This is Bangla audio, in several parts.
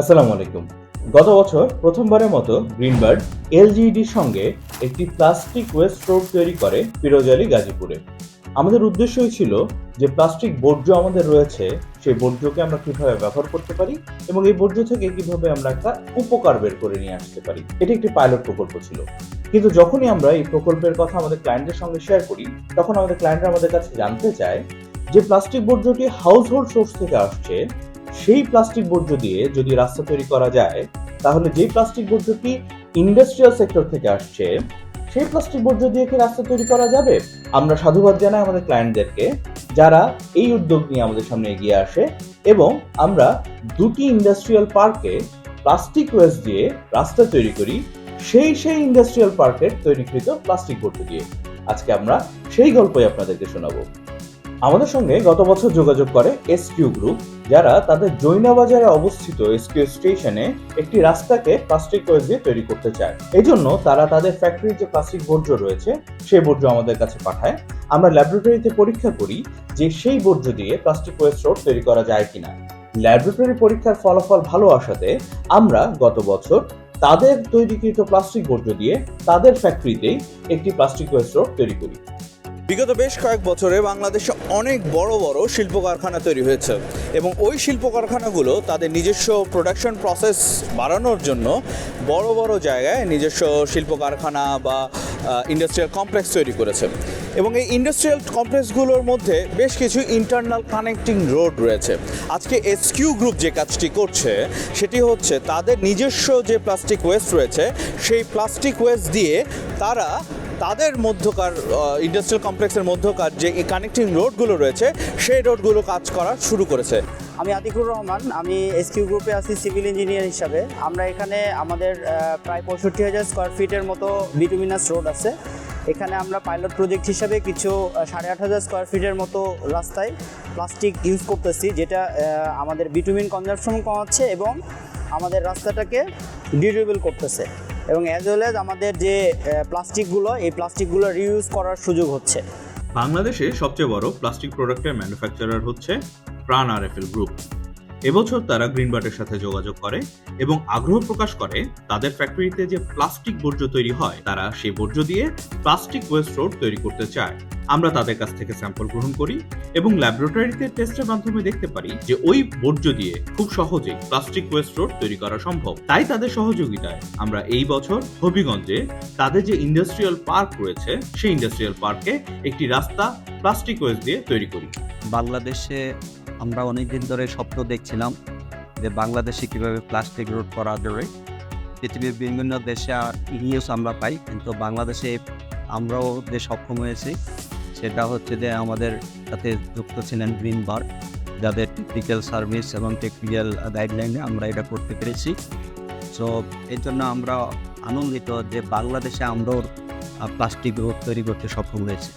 আসসালামু আলাইকুম। গত বছর প্রথমবারের মতো গ্রিনবার্ড এলজিইডির সঙ্গে একটি প্লাস্টিক ওয়েস্ট রোড তৈরি করে পিরোজলি গাজীপুরে। আমাদের উদ্দেশ্যই ছিল যে প্লাস্টিক বর্জ্য আমাদের রয়েছে সেই বর্জ্যকে আমরা কিভাবে ব্যবহার করতে পারি এবং এই বর্জ্য থেকে কিভাবে আমরা একটা উপকার বের করে নিয়ে আসতে পারি। এটি একটি পাইলট প্রকল্প ছিল। কিন্তু যখনই আমরা এই প্রকল্পের কথা আমাদের ক্লায়েন্টের সঙ্গে শেয়ার করি, তখন আমাদের ক্লায়েন্টরা আমাদের কাছে জানতে চায় যে প্লাস্টিক বর্জ্যটি হাউসহোল্ড সোর্স থেকে আসছে, সেই প্লাস্টিক বর্জ্য দিয়ে যদি রাস্তা তৈরি করা যায়, তাহলে যেই প্লাস্টিক বর্জ্যটি ইন্ডাস্ট্রিয়াল সেক্টর থেকে আসছে সেই প্লাস্টিক বর্জ্য দিয়ে কি রাস্তা তৈরি করা যাবে? আমরা সাধুবাদ জানাই আমাদের ক্লায়েন্টদেরকে যারা এই উদ্যোগ নিয়ে আমাদের সামনে এগিয়ে আসে এবং আমরা দুটি ইন্ডাস্ট্রিয়াল পার্কে প্লাস্টিক ওয়েস্ট দিয়ে রাস্তা তৈরি করি, সেই ইন্ডাস্ট্রিয়াল পার্কের তৈরিকৃত প্লাস্টিক বর্জ্য দিয়ে। আজকে আমরা সেই গল্পই আপনাদেরকে শোনাবো। আমাদের সঙ্গে গত বছর যোগাযোগ করে এসকিউ গ্রুপ, যারা তাদের জৈনা বাজারে অবস্থিত এসকিউ স্টেশনে একটি রাস্তাকে প্লাস্টিক ওয়েস্ট দিয়ে তৈরি করতে চায়। এই জন্য তারা তাদের ফ্যাক্টরির যে প্লাস্টিক বর্জ্য রয়েছে সেই বর্জ্য আমাদের কাছে পাঠায়। আমরা ল্যাবরেটরিতে পরীক্ষা করি যে সেই বর্জ্য দিয়ে প্লাস্টিক ওয়েস্ট রোড তৈরি করা যায় কিনা। ল্যাবরেটরি পরীক্ষার ফলাফল ভালো আসাতে আমরা গত বছর তাদের তৈরিকৃত প্লাস্টিক বর্জ্য দিয়ে তাদের ফ্যাক্টরিতেই একটি প্লাস্টিক ওয়েস্ট রোড তৈরি করি। বিগত বেশ কয়েক বছরে বাংলাদেশে অনেক বড় বড় শিল্প কারখানা তৈরি হয়েছে এবং ওই শিল্প কারখানাগুলো তাদের নিজস্ব প্রোডাকশন প্রসেস বাড়ানোর জন্য বড় বড় জায়গায় নিজস্ব শিল্প কারখানা বা ইন্ডাস্ট্রিয়াল কমপ্লেক্স তৈরি করেছে এবং এই ইন্ডাস্ট্রিয়াল কমপ্লেক্সগুলোর মধ্যে বেশ কিছু ইন্টারনাল কানেক্টিং রোড রয়েছে। আজকে এসকিউ গ্রুপ যে কাজটি করছে সেটি হচ্ছে তাদের নিজস্ব যে প্লাস্টিক ওয়েস্ট রয়েছে সেই প্লাস্টিক ওয়েস্ট দিয়ে তারা তাদের মধ্যকার ইন্ডাস্ট্রিয়াল কমপ্লেক্সের মধ্যকার যে কানেক্টিং রোডগুলো রয়েছে সেই রোডগুলো কাজ করা শুরু করেছে। আমি আতিকুর রহমান, আমি এসকিউ গ্রুপে আছি সিভিল ইঞ্জিনিয়ার হিসাবে। আমরা এখানে আমাদের প্রায় 65,000 স্কোয়ার ফিটের মতো বিটুমিনাস রোড আছে। এখানে আমরা পাইলট প্রজেক্ট হিসাবে কিছু 8,500 স্কোয়ার ফিটের মতো রাস্তায় প্লাস্টিক ইউজ করতেছি, যেটা আমাদের বিটুমিন কনজাম্পশন কমাচ্ছে এবং আমাদের রাস্তাটাকে ডিউরেবল করতেছে এবং অ্যাজ ওয়েল অ্যাজ আমাদের যে প্লাস্টিকগুলো এই প্লাস্টিকগুলো রিইউজ করার সুযোগ হচ্ছে। বাংলাদেশে সবচেয়ে বড় প্লাস্টিক প্রোডাক্টের ম্যানুফ্যাকচারার হচ্ছে প্রাণ আরএফএল গ্রুপ। এবছর তারা গ্রিনবার্ডের সাথে যোগাযোগ করে এবং আগ্রহ প্রকাশ করে তাদের ফ্যাক্টরিতে যে প্লাস্টিক বর্জ্য তৈরি হয় তারা সেই বর্জ্য দিয়ে প্লাস্টিক ওয়েস্ট রোড তৈরি করতে চায়। আমরা তাদের কাছ থেকে স্যাম্পল গ্রহণ করি এবং ল্যাবরেটরিতে টেস্টের মাধ্যমে দেখতে পারি যে ওই বর্জ্য দিয়ে খুব সহজেই প্লাস্টিক ওয়েস্ট রোড তৈরি করা সম্ভব। তাই তাদের সহযোগিতায় আমরা এই বছর হবিগঞ্জে তাদের যে ইন্ডাস্ট্রিয়াল পার্ক রয়েছে সেই ইন্ডাস্ট্রিয়াল পার্কে একটি রাস্তা প্লাস্টিক ওয়েস্ট দিয়ে তৈরি করি। বাংলাদেশে আমরা অনেকদিন ধরে স্বপ্ন দেখছিলাম যে বাংলাদেশে কীভাবে প্লাস্টিক রোড করা যাবে। পৃথিবীর বিভিন্ন দেশে নিউজ আমরা পাই, কিন্তু বাংলাদেশে আমরাও যে সক্ষম হয়েছি সেটা হচ্ছে যে আমাদের সাথে যুক্ত ছিলেন গ্রিনবার্ড, যাদের টেকনিক্যাল সার্ভিস এবং টেকনিক্যাল গাইডলাইনে আমরা এটা করতে পেরেছি। সো এই জন্য আমরা আনন্দিত যে বাংলাদেশে আমরাও প্লাস্টিক রোড তৈরি করতে সক্ষম হয়েছি।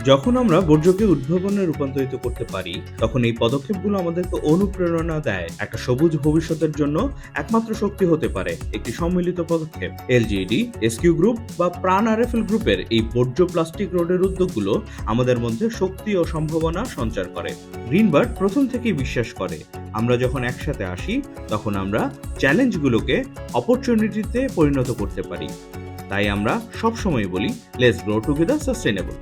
যখন আমরা বর্জ্যকে উদ্ভাবনে রূপান্তরিত করতে পারি তখন এই পদক্ষেপগুলো আমাদেরকে অনুপ্রেরণা দেয়। একটা সবুজ ভবিষ্যতের জন্য একমাত্র শক্তি হতে পারে একটি সম্মিলিত পদক্ষেপ। এলজিইডি, এসকিউ গ্রুপ বা প্রাণ আরএফএল গ্রুপের এই বর্জ্য প্লাস্টিক রোডের উদ্যোগগুলো আমাদের মধ্যে শক্তি ও সম্ভাবনা সঞ্চার করে। গ্রিনবার্ড প্রথম থেকেই বিশ্বাস করে আমরা যখন একসাথে আসি তখন আমরা চ্যালেঞ্জগুলোকে অপরচুনিটিতে পরিণত করতে পারি। তাই আমরা সবসময় বলি লেটস গ্রো টুগেদার সাস্টেনেবল।